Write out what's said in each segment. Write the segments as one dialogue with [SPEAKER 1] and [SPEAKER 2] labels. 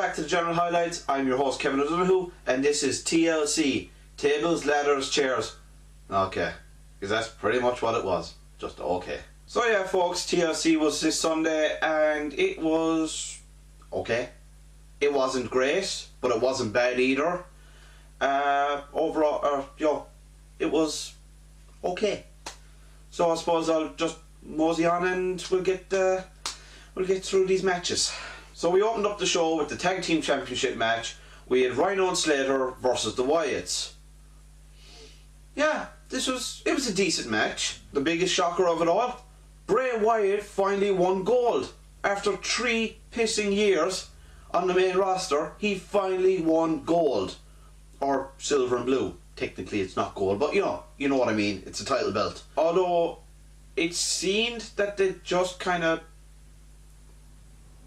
[SPEAKER 1] back to the general highlights. I'm your host Kevin O'Donoghue, and this is TLC, Tables, Ladders, Chairs. Okay, because that's pretty much what it was, just okay. So yeah folks, TLC was this Sunday and it was okay. It wasn't great, but it wasn't bad either. Overall, it was okay. So I suppose I'll just mosey on and we'll get through these matches. So we opened up the show with the Tag Team Championship match. We had Rhino and Slater versus the Wyatts. Yeah, it was a decent match. The biggest shocker of it all, Bray Wyatt finally won gold. After 3 pissing years on the main roster, he finally won gold. Or silver and blue. Technically it's not gold, but you know what I mean. It's a title belt. Although it seemed that they just kind of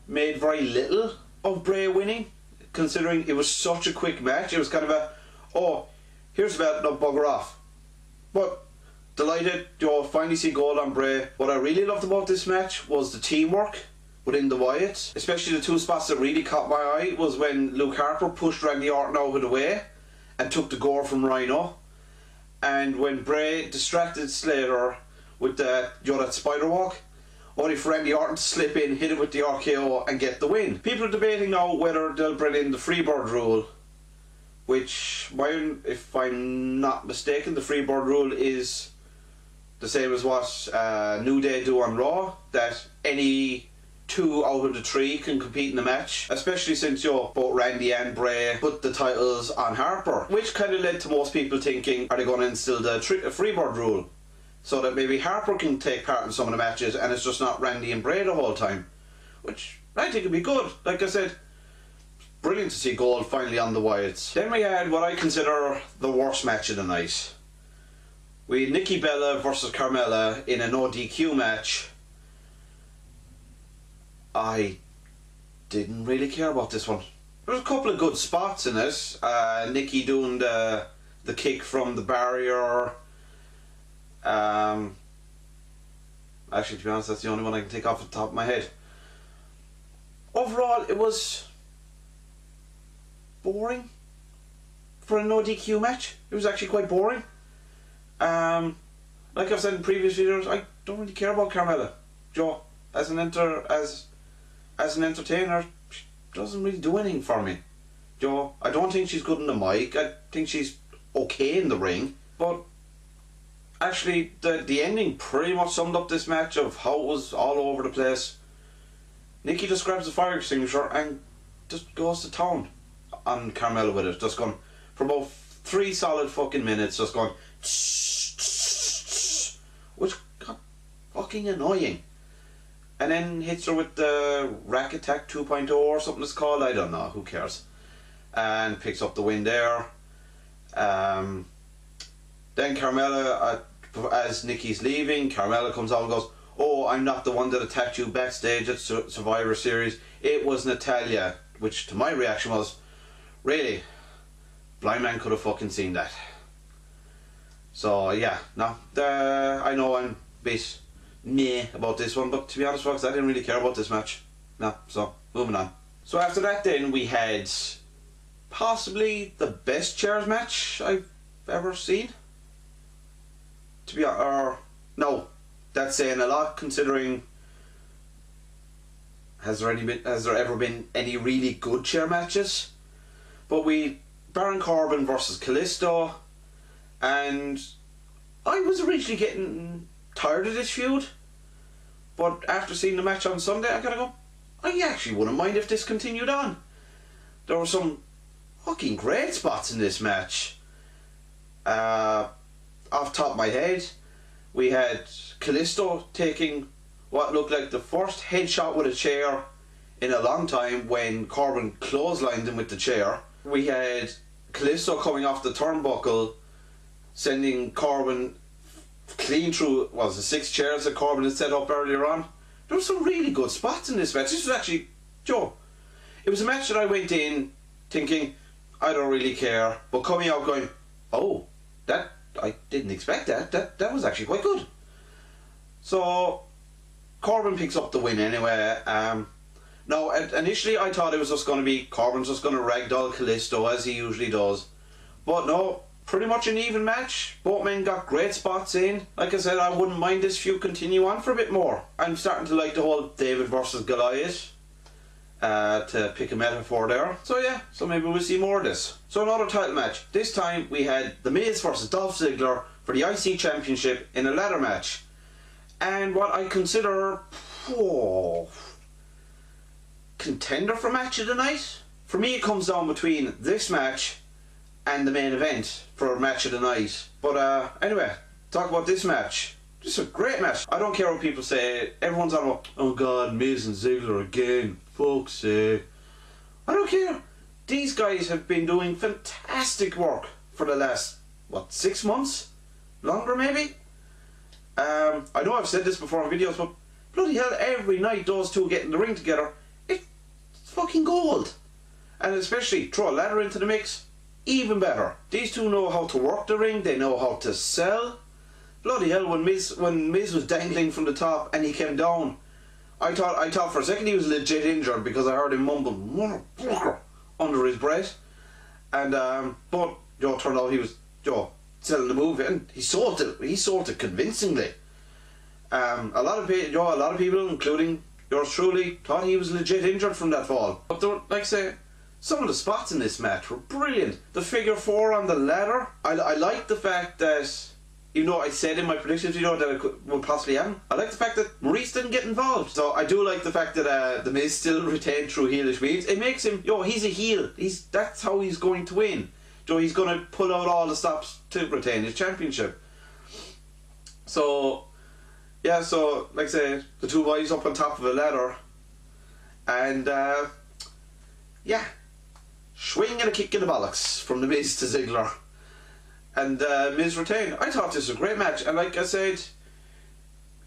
[SPEAKER 1] made very little of Bray winning, considering it was such a quick match. It was kind of a, oh, here's the belt, now bugger off. But delighted, finally see gold on Bray. What I really loved about this match was the teamwork within the Wyatts. Especially the 2 spots that really caught my eye was when Luke Harper pushed Randy Orton out of the way and took the gore from Rhino, and when Bray distracted Slater with that spider walk, only for Randy Orton to slip in, hit it with the RKO and get the win. People are debating now whether they'll bring in the Freebird rule, which, if I'm not mistaken, the Freebird rule is the same as what New Day do on Raw, that any 2 out of the 3 can compete in the match, especially since both Randy and Bray put the titles on Harper, which kind of led to most people thinking, are they going to instill the Freebird rule so that maybe Harper can take part in some of the matches and it's just not Randy and Bray the whole time, which I think would be good. Like I said, brilliant to see gold finally on the Wyatts. Then we had what I consider the worst match of the night. We had Nikki Bella versus Carmella in a no DQ match. I didn't really care about this one. There was a couple of good spots in it. Nikki doing the kick from the barrier. Actually, to be honest, that's the only one I can take off the top of my head. Overall, it was boring for a no DQ match. It was actually quite boring. Like I've said in previous videos, I don't really care about Carmella. As an entertainer, she doesn't really do anything for me. I don't think she's good in the mic. I think she's okay in the ring, but actually the ending pretty much summed up this match of how it was all over the place. Nikki just grabs the fire extinguisher and just goes to town on Carmella with it, just going for about 3 solid fucking minutes, just going which got fucking annoying. And then hits her with the Rack Attack 2.0 or something it's called, I don't know, who cares. And picks up the win there. Then Carmella, as Nikki's leaving, Carmella comes out and goes, oh, I'm not the one that attacked you backstage at Survivor Series, it was Natalya. Which to my reaction was, really? Blind man could have fucking seen that. So yeah, no, I know I'm a bit meh about this one, but to be honest folks, I didn't really care about this match. No, so moving on. So after that then we had possibly the best chairs match I've ever seen. To be honest, no, that's saying a lot considering has there ever been any really good chair matches? But we Baron Corbin versus Kalisto, and I was originally getting tired of this feud, but after seeing the match on Sunday I gotta go, I actually wouldn't mind if this continued on. There were some fucking great spots in this match. Off the top of my head, we had Kalisto taking what looked like the first headshot with a chair in a long time when Corbin clotheslined him with the chair. We had Kalisto coming off the turnbuckle, sending Corbin clean through, was the 6 chairs that Corbin had set up earlier on. There were some really good spots in this match. This was actually, it was a match that I went in thinking, I don't really care, but coming out going, oh, that, I didn't expect that. That was actually quite good. So Corbin picks up the win anyway. Now, initially I thought it was just going to be Corbin's just going to ragdoll Kalisto as he usually does. But no, pretty much an even match. Both men got great spots in. Like I said, I wouldn't mind this feud continue on for a bit more. I'm starting to like the whole David versus Goliath, to pick a metaphor there. So yeah, so maybe we'll see more of this. So another title match. This time we had The Miz versus Dolph Ziggler for the IC Championship in a ladder match. And what I consider contender for match of the night. For me it comes down between this match and the main event for match of the night. But anyway, talk about this match. This is a great match. I don't care what people say. Everyone's on about, oh god, Miz and Ziggler again. Fuck's sake. I don't care. These guys have been doing fantastic work for the last, what, 6 months? Longer maybe? I know I've said this before in videos, but bloody hell, every night those two get in the ring together, it's fucking gold. And especially throw a ladder into the mix, even better. These two know how to work the ring, they know how to sell. Bloody hell, when Miz was dangling from the top and he came down, I thought for a second he was legit injured because I heard him mumble "motherfucker" under his breath. And but turned out he was selling the move, and he sold it convincingly. A lot of people, including yours truly, thought he was legit injured from that fall. But like I say, some of the spots in this match were brilliant. The figure four on the ladder, I like the fact that, even though I said in my predictions video that it would possibly happen, I like the fact that Maurice didn't get involved. So I do like the fact that The Miz still retained through heelish means. It makes him, he's a heel. That's how he's going to win. He's going to pull out all the stops to retain his championship. So, yeah, so, like I say, the two boys up on top of a ladder. And, yeah, swing and a kick in the bollocks from The Miz to Ziggler. And Miz retained. I thought this was a great match. And like I said,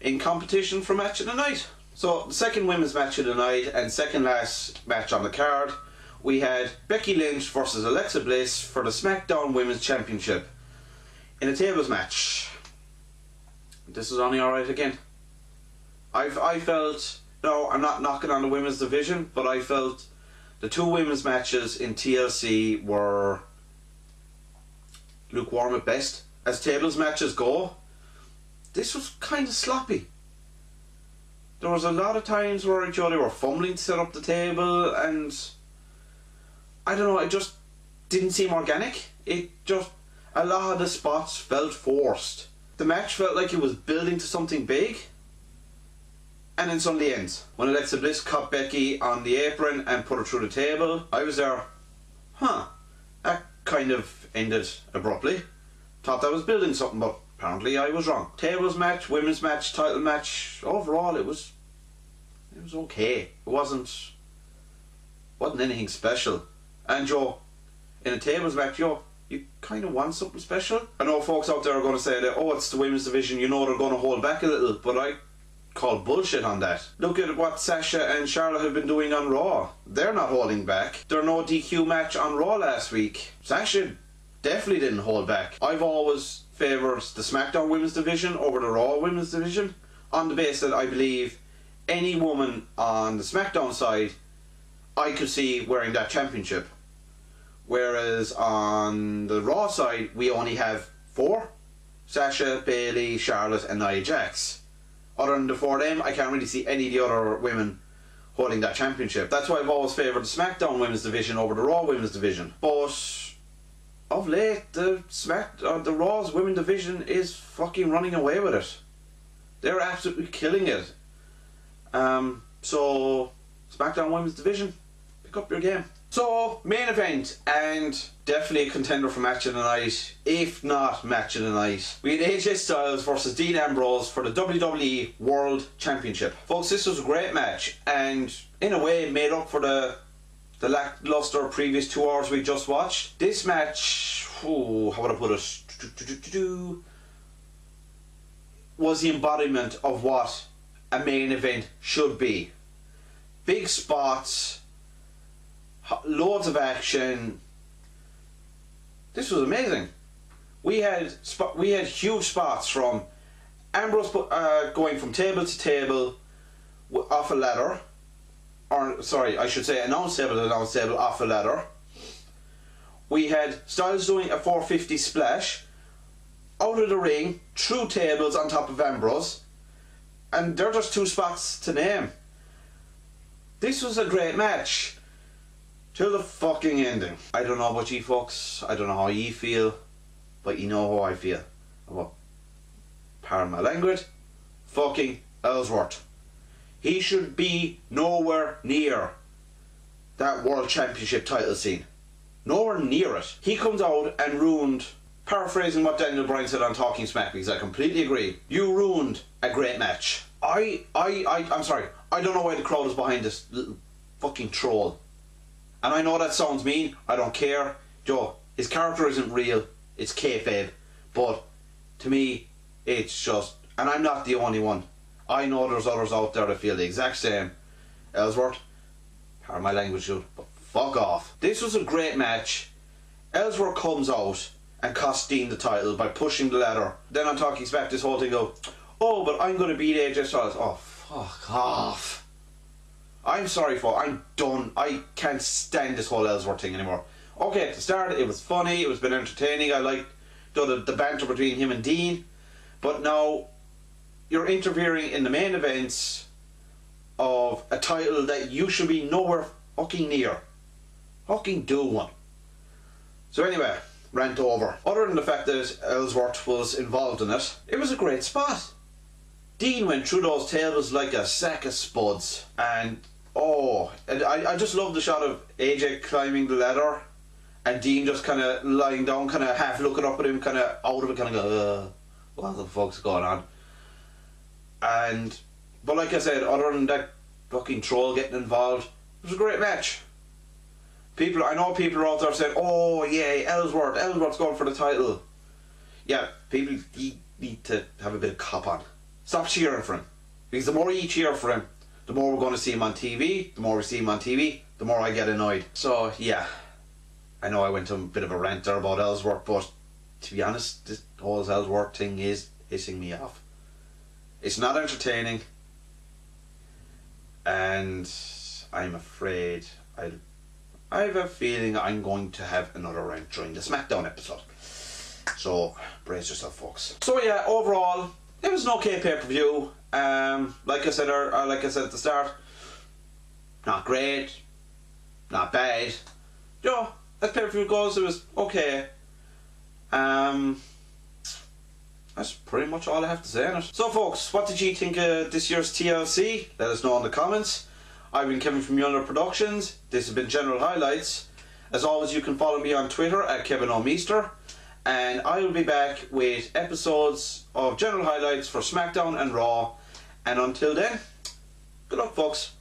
[SPEAKER 1] in competition for match of the night. So, the second women's match of the night and second last match on the card, we had Becky Lynch versus Alexa Bliss for the SmackDown Women's Championship in a tables match. This is only alright again. I felt, no, I'm not knocking on the women's division, but I felt the two women's matches in TLC were lukewarm at best. As tables matches go, this was kind of sloppy. There was a lot of times where they were fumbling to set up the table, and I don't know, it just didn't seem organic. A lot of the spots felt forced. The match felt like it was building to something big, and then suddenly ends. When Alexa Bliss caught Becky on the apron and put her through the table, I was there, that kind of ended abruptly. Thought that was building something, but apparently I was wrong. Tables match, women's match, title match, overall it was okay. It wasn't anything special. And in a tables match, you kind of want something special. I know folks out there are going to say that, it's the women's division, they're going to hold back a little, but I call bullshit on that. Look at what Sasha and Charlotte have been doing on Raw. They're not holding back. Their no DQ match on Raw last week, Sasha definitely didn't hold back. I've always favoured the SmackDown women's division over the Raw women's division, on the basis that I believe any woman on the SmackDown side I could see wearing that championship. Whereas on the Raw side, we only have 4. Sasha, Bayley, Charlotte and Nia Jax. Other than the 4 of them, I can't really see any of the other women holding that championship. That's why I've always favoured the SmackDown women's division over the Raw women's division. But of late, the Raw's women's division is fucking running away with it. They're absolutely killing it. So, SmackDown women's division, pick up your game. So, main event, and definitely a contender for match of the night, if not match of the night. We had AJ Styles versus Dean Ambrose for the WWE World Championship. Folks, this was a great match, and in a way made up for the lackluster previous 2 hours we just watched. This match, how would I put it, was the embodiment of what a main event should be. Big spots, loads of action. This was amazing. We had huge spots from Ambrose going from table to table off a ladder, or sorry, I should say announce table off a ladder. We had Styles doing a 450 splash out of the ring, through tables on top of Ambrose, and they're just 2 spots to name. This was a great match till the fucking ending. I don't know about you folks, I don't know how you feel, but you know how I feel about, pardon my language, fucking Ellsworth. He should be nowhere near that World Championship title scene. Nowhere near it. He comes out and ruined, paraphrasing what Daniel Bryan said on Talking Smack, because I completely agree, you ruined a great match. I'm sorry, I don't know why the crowd is behind this little fucking troll. And I know that sounds mean, I don't care. Joe, his character isn't real, it's kayfabe. But to me, it's just, and I'm not the only one. I know there's others out there that feel the exact same. Ellsworth, pardon my language, dude, but fuck off. This was a great match. Ellsworth comes out and costs Dean the title by pushing the ladder. Then on Talking Smack, this whole thing go, oh, but I'm going to beat AJ Styles. Oh, fuck off. I'm sorry for, I'm done. I can't stand this whole Ellsworth thing anymore. Okay, at the start it was funny, it was been entertaining, I liked the banter between him and Dean, but now you're interfering in the main events of a title that you should be nowhere fucking near. Fucking do one. So anyway, rant over. Other than the fact that Ellsworth was involved in it, it was a great spot. Dean went through those tables like a sack of spuds, and oh, and I just love the shot of AJ climbing the ladder and Dean just kind of lying down, kind of half looking up at him, kind of out of it, kind of go, what the fuck's going on? And, but like I said, other than that fucking troll getting involved, it was a great match. People, I know people are out there saying, oh yeah, Ellsworth's going for the title. Yeah, people need to have a bit of cop on. Stop cheering for him. Because the more you cheer for him, the more we're going to see him on TV. The more we see him on TV, the more I get annoyed. So yeah, I know I went to a bit of a rant there about Ellsworth, but to be honest, this whole Ellsworth thing is pissing me off. It's not entertaining, and I'm afraid I have a feeling I'm going to have another rant during the SmackDown episode. So brace yourself, folks. So yeah, overall, it was an okay pay-per-view. Like I said at the start, not great, not bad. You know, as pay-per-view goes, it was okay. That's pretty much all I have to say on it. So folks, what did you think of this year's TLC? Let us know in the comments. I've been Kevin from Yonder Productions. This has been General Highlights. As always, you can follow me on Twitter at Kevin O'Meester. And I will be back with episodes of General Highlights for SmackDown and Raw. And until then, good luck folks.